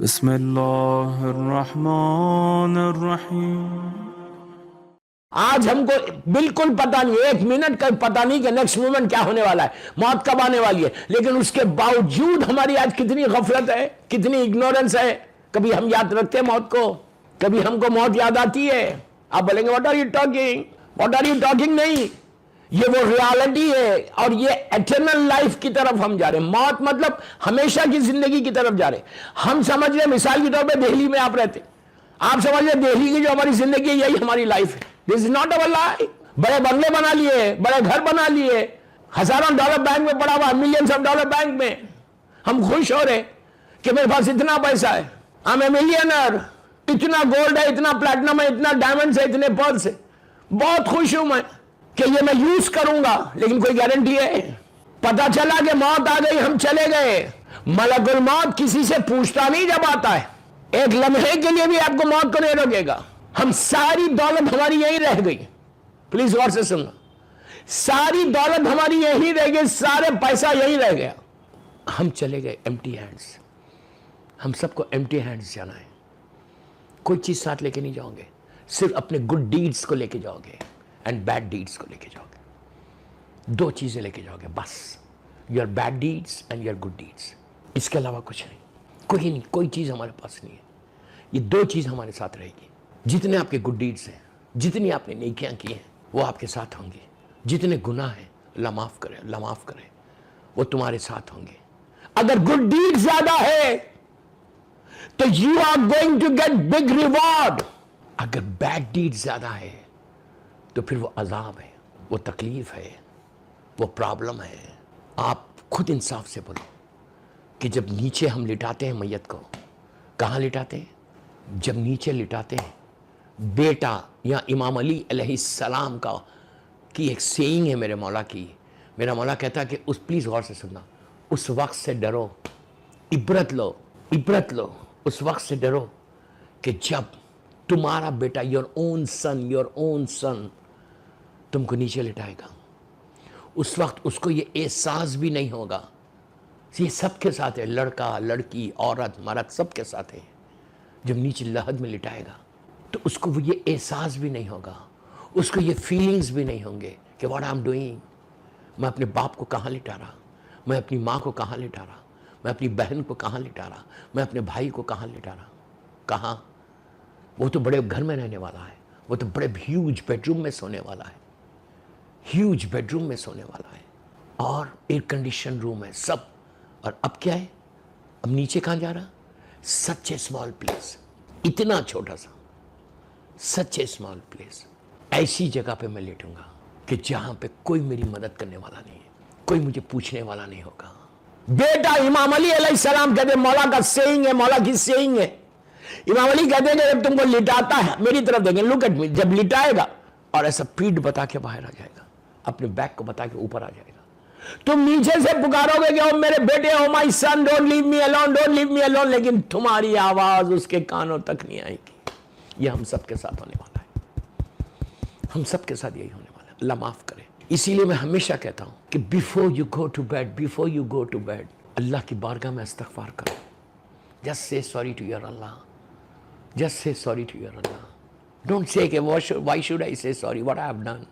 بسم اللہ الرحمن الرحیم۔ آج ہم کو بالکل پتہ نہیں، ایک منٹ کا پتہ نہیں کہ نیکسٹ مومنٹ کیا ہونے والا ہے، موت کب آنے والی ہے، لیکن اس کے باوجود ہماری آج کتنی غفلت ہے، کتنی اگنورنس ہے۔ کبھی ہم یاد رکھتے ہیں موت کو، کبھی ہم کو موت یاد آتی ہے۔ آپ بولیں گے what are you talking, what are you talking, نہیں، یہ وہ ریالٹی ہے اور یہ ایٹرنل لائف کی طرف ہم جا رہے ہیں۔ موت مطلب ہمیشہ کی زندگی کی طرف جا رہے ہیں۔ ہم سمجھ رہے ہیں مثال کے طور پہ دہلی میں آپ رہتے، آپ سمجھ رہے ہیں دہلی کی جو ہماری زندگی ہے یہی ہماری لائف ہے۔ دس از ناٹ اوور لائف۔ بڑے بنگلے بنا لیے، بڑے گھر بنا لیے، ہزاروں ڈالر بینک میں پڑا ہوا، ملینز آف ڈالر بینک میں، ہم خوش ہو رہے کہ میرے پاس اتنا پیسہ ہے، آئی ایم اے ملینر، اتنا گولڈ ہے، اتنا پلیٹنم ہے، اتنا ڈائمنڈز ہے، اتنے پرلز ہے، بہت خوش ہوں میں کہ یہ میں یوز کروں گا، لیکن کوئی گارنٹی ہے؟ پتا چلا کہ موت آ گئی، ہم چلے گئے۔ ملک الموت کسی سے پوچھتا نہیں جب آتا ہے، ایک لمحے کے لیے بھی آپ کو موت کو نہیں روکے گا۔ ہم ساری دولت ہماری یہیں رہ گئی، پلیز غور سے سننا، ساری دولت ہماری یہیں رہ گئی، سارے پیسہ یہیں رہ گیا، ہم چلے گئے ایمٹی ہینڈز۔ ہم سب کو ایمٹی ہینڈز جانا ہے، کوئی چیز ساتھ لے کے نہیں جاؤ گے، صرف اپنے گڈ ڈیڈز کو لے کے جاؤ گے اینڈ بیڈ ڈیڈز کو لے کے جاؤ گے۔ دو چیزیں لے کے جاؤ گے بس، your bad deeds and your good deeds, اس کے علاوہ کچھ نہیں، کوئی چیز ہمارے پاس نہیں ہے۔ یہ دو چیز ہمارے ساتھ رہے گی۔ جتنے آپ کے گڈ ڈیڈز ہیں، جتنی آپ نے نیکیاں کی ہیں، وہ آپ کے ساتھ ہوں گے۔ جتنے گناہ ہیں، اللہ معاف کرے، اللہ معاف کرے، وہ تمہارے ساتھ ہوں گے۔ اگر گڈ ڈیڈ زیادہ ہے تو you are going to get big reward, اگر بیڈ ڈیڈ زیادہ ہے تو پھر وہ عذاب ہے، وہ تکلیف ہے، وہ پرابلم ہے۔ آپ خود انصاف سے بولو کہ جب نیچے ہم لٹاتے ہیں میت کو، کہاں لٹاتے ہیں؟ جب نیچے لٹاتے ہیں، بیٹا یا امام علی علیہ السلام کی ایک سیئنگ ہے میرے مولا کی، میرا مولا کہتا ہے کہ پلیز غور سے سننا، اس وقت سے ڈرو، عبرت لو اس وقت سے ڈرو کہ جب تمہارا بیٹا یور اون سن تم کو نیچے لٹائے گا، اس وقت اس کو یہ احساس بھی نہیں ہوگا۔ یہ سب کے ساتھ ہے، لڑکا، لڑکی، عورت، مرد، سب کے ساتھ ہے۔ جب نیچے لحد میں لٹائے گا تو اس کو یہ احساس بھی نہیں ہوگا، اس کو یہ فیلنگز بھی نہیں ہوں گے کہ واٹ آئی ایم ڈوئنگ، میں اپنے باپ کو کہاں لٹا رہا، میں اپنی ماں کو کہاں لٹا رہا، میں اپنی بہن کو کہاں لٹا رہا، میں اپنے بھائی کو کہاں لٹا رہا، کہاں؟ وہ تو بڑے گھر میں رہنے والا ہے، وہ تو بڑے ہیوج بیڈ روم میں سونے والا ہے، ہیوج بیڈ روم میں سونے والا ہے، اور ایئر کنڈیشن روم ہے سب۔ اور اب کیا ہے؟ اب نیچے کہاں جا رہا؟ سچ اے اسمال پلیس، اتنا چھوٹا سا، سچ اے اسمال پلیس، ایسی جگہ پہ میں لیٹوں گا کہ جہاں پہ کوئی میری مدد کرنے والا نہیں ہے، کوئی مجھے پوچھنے والا نہیں ہوگا۔ بیٹا امام علی علیہ السلام کہتے ہیں، مولا کا سیئنگ ہے، مولا کی سیئنگ ہے، امام علی کہتے ہیں کہ جب تم کو لٹاتا ہے، میری طرف دیکھیں، لک ایٹ می، جب لٹائے گا اور ایسا پیٹ بتا کے باہر آ جائے گا، اپنے بیک کو بتا کے اوپر آ جائے گا، تم نیچے سے پکارو گے کہ او میرے بیٹے، oh my son, don't leave me alone, don't leave me alone, لیکن تمہاری آواز اس کے کانوں تک نہیں آئے گی۔ یہ ہم سب کے ساتھ ہونے والا ہے، ہم سب کے ساتھ یہی ہونے والا ہے، اللہ معاف کرے۔ اسی لیے میں ہمیشہ کہتا ہوں کہ before you go to bed, اللہ کی بارگاہ میں استغفار کرو، just say sorry to your اللہ، just say sorry to your اللہ، ڈونٹ سے کہ why should I say sorry, what I have done.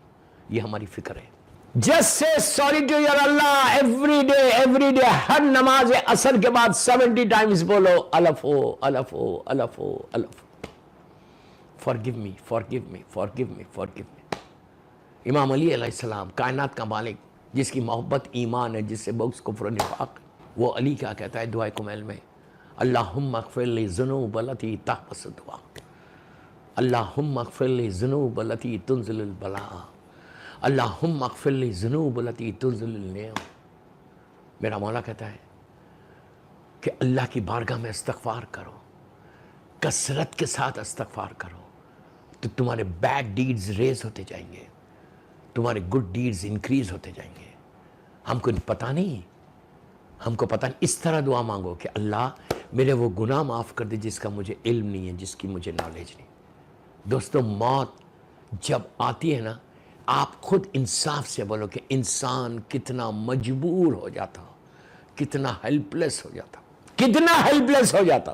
یہ ہماری فکر ہے۔ Just say sorry to your اللہ ایوری ڈے، ہر نماز عصر کے بعد 70 ٹائمز بولو الف ہو، forgive me۔ امام علی علیہ السلام، کائنات کا مالک، جس کی محبت ایمان ہے، جس سے بغض کفر و نفاق، وہ علی کیا کہتا ہے دعائے کمیل میں؟ اللہم اغفر لی ذنوب التی تحبس الدعاء، اللہم اغفر لی ذنوب التی تنزل البلاء، اللہم اغفر لی ذنوب التی تنزل النعم۔ میرا مولا کہتا ہے کہ اللہ کی بارگاہ میں استغفار کرو، کثرت کے ساتھ استغفار کرو، تو تمہارے بیڈ ڈیڈز ریز ہوتے جائیں گے، تمہارے گڈ ڈیڈز انکریز ہوتے جائیں گے۔ ہم کو پتہ نہیں، اس طرح دعا مانگو کہ اللہ میرے وہ گناہ معاف کر دے جس کا مجھے علم نہیں ہے، جس کی مجھے نالج نہیں۔ دوستو، موت جب آتی ہے نا، آپ خود انصاف سے بولو کہ انسان کتنا مجبور ہو جاتا، کتنا ہیلپلیس ہو جاتا،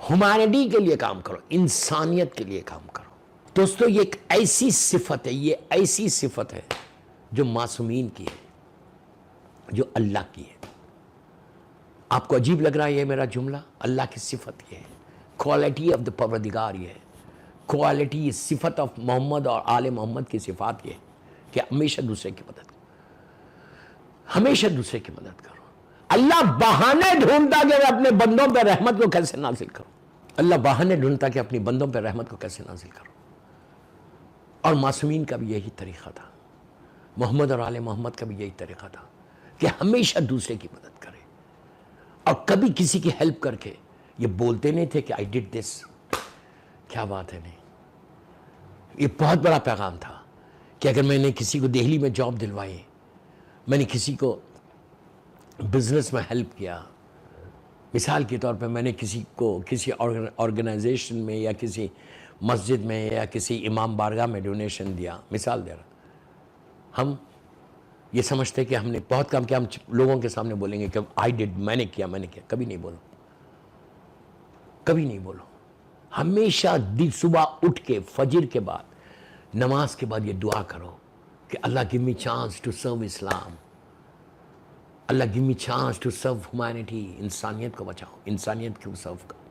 ہیومینٹی کے لیے کام کرو، انسانیت کے لیے کام کرو۔ دوستو یہ ایک ایسی صفت ہے، یہ ایسی صفت ہے جو معصومین کی ہے، جو اللہ کی ہے۔ آپ کو عجیب لگ رہا ہے یہ میرا جملہ؟ اللہ کی صفت یہ ہے، کوالٹی آف دا پروردگار یہ ہے، کوالٹی صفت آف محمد اور آل محمد کی صفات یہ ہے کہ ہمیشہ دوسرے کی مدد کرو، ہمیشہ دوسرے کی مدد کرو۔ اللہ بہانے ڈھونڈتا کہ میں اپنے بندوں پہ رحمت کو کیسے نازل کروں، اللہ بہانے ڈھونڈتا کہ اپنی بندوں پہ رحمت کو کیسے نازل کروں۔ اور معصومین کا بھی یہی طریقہ تھا، محمد اور آل محمد کا بھی یہی طریقہ تھا کہ ہمیشہ دوسرے کی مدد کرے، اور کبھی کسی کی ہیلپ کر کے یہ بولتے نہیں تھے کہ I did this۔ کیا بات ہے، نہیں، یہ بہت بڑا پیغام تھا کہ اگر میں نے کسی کو دہلی میں جاب دلوائی، میں نے کسی کو بزنس میں ہیلپ کیا، مثال کے طور پہ میں نے کسی کو کسی آرگنائزیشن میں یا کسی مسجد میں یا کسی امام بارگاہ میں ڈونیشن دیا، مثال دے رہا، ہم یہ سمجھتے کہ ہم نے بہت کام کیا، ہم لوگوں کے سامنے بولیں گے کہ I did، میں نے کیا۔ کبھی نہیں بولو، کبھی نہیں بولو۔ ہمیشہ صبح اٹھ کے فجر کے بعد نماز کے بعد یہ دعا کرو کہ اللہ give me chance to serve Islam, Allah give me chance to serve humanity، انسانیت کو بچاؤ، انسانیت کو سرو کرو۔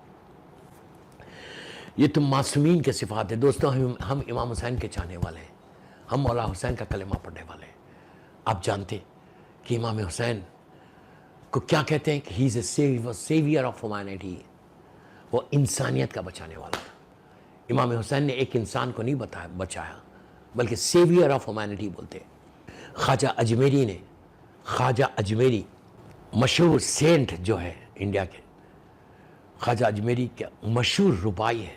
یہ تم معصومین کے صفات ہیں۔ دوستو ہم امام حسین کے چاہنے والے ہیں، ہم مولا حسین کا کلمہ پڑھنے والے ہیں۔ آپ جانتے کہ امام حسین کو کیا کہتے ہیں کہ ہی از اے سیویئر آف ہیومینٹی، وہ انسانیت کا بچانے والا تھا۔ امام حسین نے ایک انسان کو نہیں بچایا بلکہ سیویئر آف ہیومینٹی بولتے ہیں۔ خواجہ اجمیری مشہور سینٹ جو ہے انڈیا کے، خواجہ اجمیری کا مشہور ربائی ہے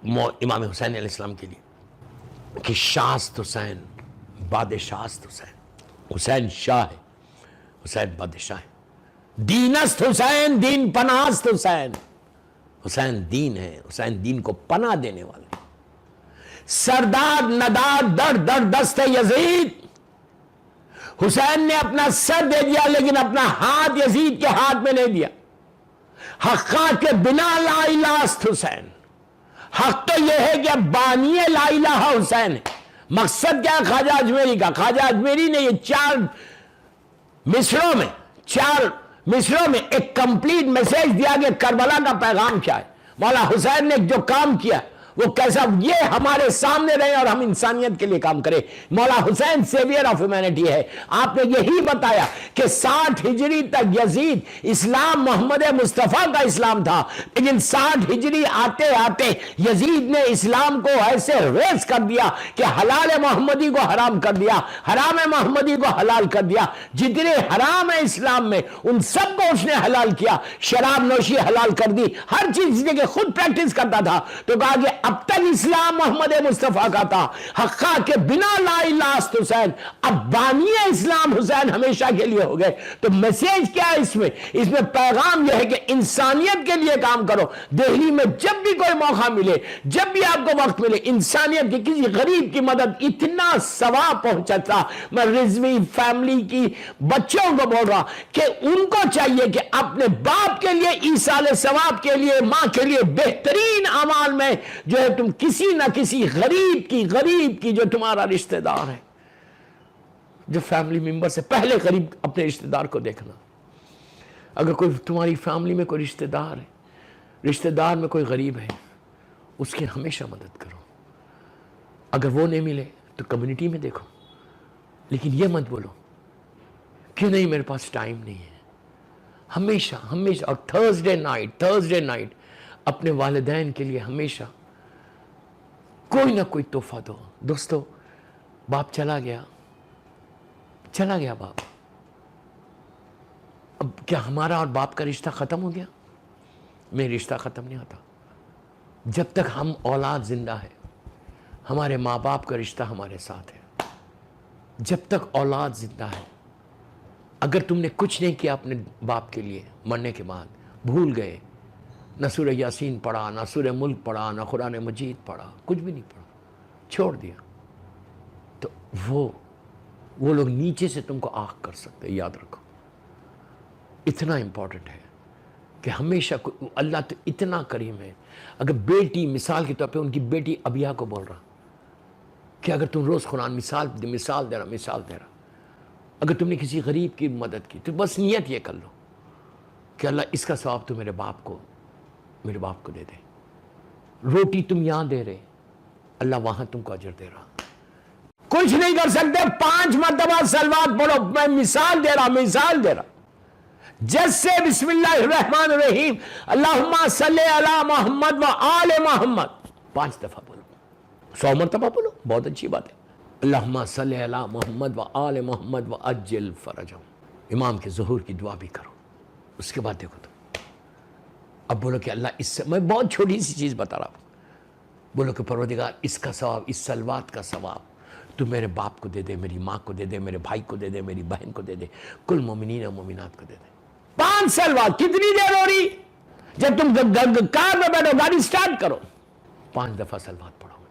امام حسین علیہ السلام کے لیے کہ شاست حسین بادشاست حسین، حسین شاہ ہے، حسین بادشاہ ہے، دینست حسین دین پناست حسین، حسین دین ہے، حسین دین کو پناہ دینے والے، سردار نداد در در دست یزید، حسین نے اپنا سر دے دیا لیکن اپنا ہاتھ یزید کے ہاتھ میں نہیں دیا۔ حقا کے بنا لا الہ است حسین، حق تو یہ ہے کہ بانی لا الہ حسین ہے۔ مقصد کیا ہے خواجہ اجمیری کا؟ خواجہ اجمیری نے یہ چار مصروں میں ایک کمپلیٹ میسیج دیا کہ کربلا کا پیغام کیا ہے، مولا حسین نے جو کام کیا وہ کیسا، یہ ہمارے سامنے رہے اور ہم انسانیت کے لیے کام کریں۔ مولا حسین سیویئر آف ہیومینٹی ہے۔ آپ نے یہی بتایا کہ 60 ہجری تک یزید اسلام محمد مصطفیٰ کا اسلام تھا، لیکن 60 ہجری آتے آتے یزید نے اسلام کو ایسے ریز کر دیا کہ حلال محمدی کو حرام کر دیا، حرام محمدی کو حلال کر دیا۔ جتنے حرام ہے اسلام میں ان سب کو اس نے حلال کیا، شراب نوشی حلال کر دی، ہر چیز کہ خود پریکٹس کرتا تھا۔ تو کہا کہ اب تک اسلام محمد مصطفیٰ کا تھا، حقا کے بنا لا الہ است حسین، اب بانی اسلام حسین ہمیشہ کے لیے ہو گئے۔ تو میسیج کیا ہے اس میں پیغام یہ ہے کہ انسانیت کے لیے کام کرو۔ دہلی میں جب بھی کوئی موقع ملے، جب بھی آپ کو وقت ملے، انسانیت کی کسی غریب کی مدد، اتنا ثواب پہنچتا۔ میں رضوی فیملی کی بچوں کو بول رہا کہ ان کو چاہیے کہ اپنے باپ کے لیے، ایصال ثواب کے لیے، ماں کے لیے بہترین اعمال میں جو ہے تم کسی نہ کسی غریب کی جو تمہارا رشتہ دار ہے، جو فیملی ممبر سے پہلے قریب اپنے رشتہ دار کو دیکھنا۔ اگر کوئی تمہاری فیملی میں کوئی رشتہ دار ہے، رشتہ دار میں کوئی غریب ہے، اس کی ہمیشہ مدد کرو۔ اگر وہ نہیں ملے تو کمیونٹی میں دیکھو، لیکن یہ مت بولو کہ نہیں میرے پاس ٹائم نہیں ہے۔ ہمیشہ اور تھرسڈے نائٹ اپنے والدین کے لیے ہمیشہ کوئی نہ کوئی تحفہ دو۔ دوستو باپ چلا گیا باپ، اب کیا ہمارا اور باپ کا رشتہ ختم ہو گیا؟ میرا رشتہ ختم نہیں ہوتا جب تک ہم اولاد زندہ ہے۔ ہمارے ماں باپ کا رشتہ ہمارے ساتھ ہے جب تک اولاد زندہ ہے۔ اگر تم نے کچھ نہیں کیا اپنے باپ کے لیے مرنے کے بعد، بھول گئے، نہ سورہ یاسین پڑھا، نہ سورہ ملک پڑھا، نہ قرآن مجید پڑھا، کچھ بھی نہیں پڑھا، چھوڑ دیا، تو وہ لوگ نیچے سے تم کو آنکھ کر سکتے۔ یاد رکھو اتنا امپورٹنٹ ہے کہ ہمیشہ اللہ تو اتنا کریم ہے. اگر بیٹی مثال کے طور پہ ان کی بیٹی ابیہ کو بول رہا کہ اگر تم روز قرآن مثال دے رہا, اگر تم نے کسی غریب کی مدد کی تو بس نیت یہ کر لو کہ اللہ اس کا ثواب تو میرے باپ کو دے دے. روٹی تم یہاں دے رہے, اللہ وہاں تم کو اجر دے رہا. کچھ نہیں کر سکتے, 5 مرتبہ صلوات پڑھو. میں مثال دے رہا. جیسے بسم اللہ الرحمن الرحیم اللہم صلی علی محمد و آل محمد 5 دفعہ بولو, 100 مرتبہ بولو, بہت اچھی بات ہے. اللہم صلی علی محمد و آل محمد و عجل فرجہم. امام کے ظہور کی دعا بھی کرو. اس کے بعد دیکھو تم اب بولو کہ اللہ اس سے, میں بہت چھوٹی سی چیز بتا رہا ہوں, بولو کہ پروردگار اس کا ثواب, اس صلوات کا ثواب تو میرے باپ کو دے دے, میری ماں کو دے دے, میرے بھائی کو دے دے, میری بہن کو دے دے, کل مومنین و مومنات کو دے دے. 5 صلوات. کتنی دیر ہو رہی؟ جب تم کار میں بیٹھو, گاڑی سٹارٹ کرو, 5 دفعہ صلوات پڑھو.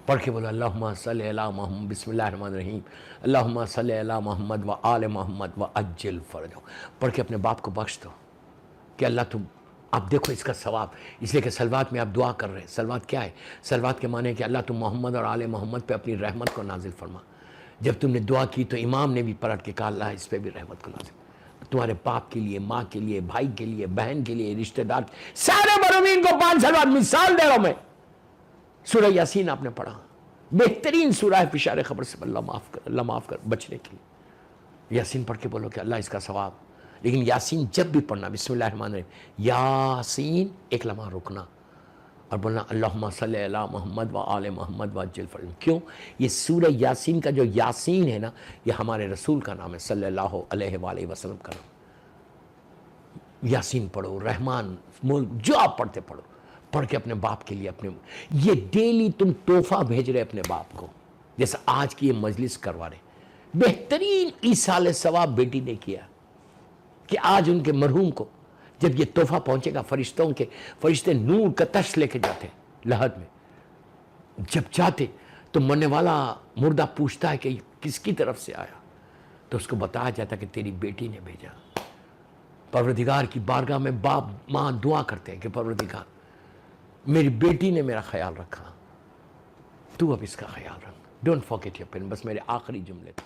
پڑھ کے بولو اللہم صلی علی محمد, بسم اللہ الرحمن الرحیم اللہم صلی علی محمد و آل محمد و عجل فرجہم. پڑھ کے اپنے باپ کو بخش دو کہ اللہ تم, آپ دیکھو اس کا ثواب, اس لیے کہ صلوات میں آپ دعا کر رہے ہیں. صلوات کیا ہے؟ صلوات کے معنی ہے کہ اللہ تم محمد اور آل محمد پہ اپنی رحمت کو نازل فرما. جب تم نے دعا کی تو امام نے بھی پلٹ کے کہا اللہ اس پہ بھی رحمت کو نازل, تمہارے باپ کے لیے, ماں کے لیے, بھائی کے لیے, بہن کے لیے, رشتہ دار, سارے مرحومین کو 5 صلوات. مثال دے رہا ہوں میں. سورہ یاسین آپ نے پڑھا, بہترین سورہ ہے پشار خبر سے, اللہ معاف کر بچنے کے لیے. یاسین پڑھ کے بولو کہ اللہ اس کا ثواب. لیکن یاسین جب بھی پڑھنا بسم اللہ الرحمن الرحیم یاسین, ایک لمحہ رکنا اور بولنا اللہم صلی علی محمد و آل محمد و عجل فرجہم. کیوں؟ یہ سورہ یاسین کا جو یاسین ہے نا, یہ ہمارے رسول کا نام ہے صلی اللہ علیہ وآلہ وسلم کا نام. یاسین پڑھو, رحمان, ملک, جو آپ پڑھتے پڑھو. پڑھ کے اپنے باپ کے لیے, اپنے یہ ڈیلی تم تحفہ بھیج رہے اپنے باپ کو, جیسا آج کی یہ مجلس کروا رہے. بہترین ایصال ثواب بیٹی نے کیا کہ آج ان کے مرحوم کو جب یہ تحفہ پہنچے گا, فرشتے نور کا تش لے کے جاتے لحد میں, جب جاتے تو مرنے والا مردہ پوچھتا ہے کہ کس کی طرف سے آیا, تو اس کو بتایا جاتا کہ تیری بیٹی نے بھیجا. پروردگار کی بارگاہ میں باپ ماں دعا کرتے ہیں کہ پروردگار میری بیٹی نے میرا خیال رکھا, تو اب اس کا خیال رکھ. Don't forget your parents. بس میرے آخری جملے تھے.